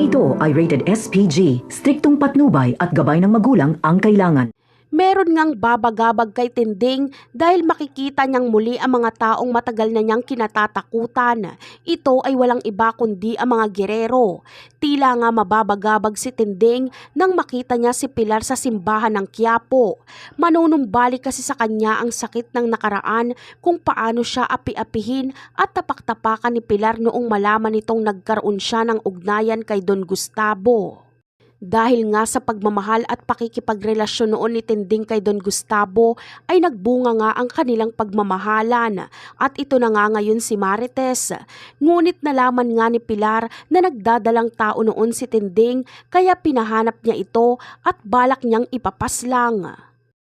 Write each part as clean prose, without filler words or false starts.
ito ay rated SPG, striktong patnubay at gabay ng magulang ang kailangan. Meron ngang babagabag kay Tinding dahil makikita niyang muli ang mga taong matagal na niyang kinatatakutan. Ito ay walang iba kundi ang mga gerero. Tila nga mababagabag si Tinding nang makita niya si Pilar sa simbahan ng Quiapo. Manunumbalik kasi sa kanya ang sakit ng nakaraan kung paano siya api-apihin at tapak-tapakan ni Pilar noong malaman nitong nagkaroon siya ng ugnayan kay Don Gustavo. Dahil nga sa pagmamahal at pakikipagrelasyon noon ni Tinding kay Don Gustavo ay nagbunga nga ang kanilang pagmamahalan at ito na nga ngayon si Marites. Ngunit nalaman nga ni Pilar na nagdadalang tao noon si Tinding kaya pinahanap niya ito at balak niyang ipapaslang.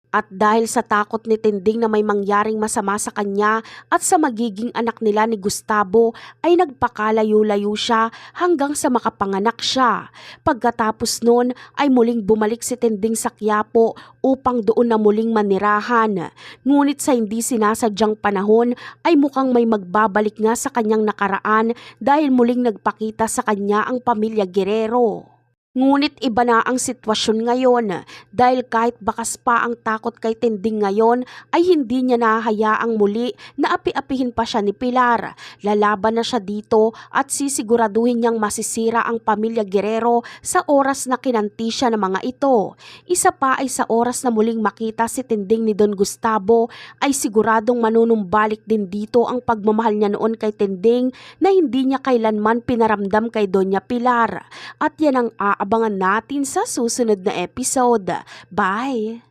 At dahil sa takot ni Tinding na may mangyaring masama sa kanya at sa magiging anak nila ni Gustavo ay nagpakalayo-layo siya hanggang sa makapanganak siya. Pagkatapos nun ay muling bumalik si Tinding sa Quiapo upang doon na muling manirahan. Ngunit sa hindi sinasadyang panahon ay mukhang may magbabalik nga sa kanyang nakaraan dahil muling nagpakita sa kanya ang pamilya Guerrero. Ngunit iba na ang sitwasyon ngayon dahil kahit bakas pa ang takot kay Tinding ngayon ay hindi niya nahahayaang muli na api-apihin pa siya ni Pilar. Lalaban na siya dito at sisiguraduhin niyang masisira ang pamilya Guerrero sa oras na kinanti siya ng mga ito. Isa pa ay sa oras na muling makita si Tinding ni Don Gustavo ay siguradong manunumbalik din dito ang pagmamahal niya noon kay Tinding na hindi niya kailanman pinaramdam kay Doña Pilar. At yan ang aabangan natin sa susunod na episode. Bye!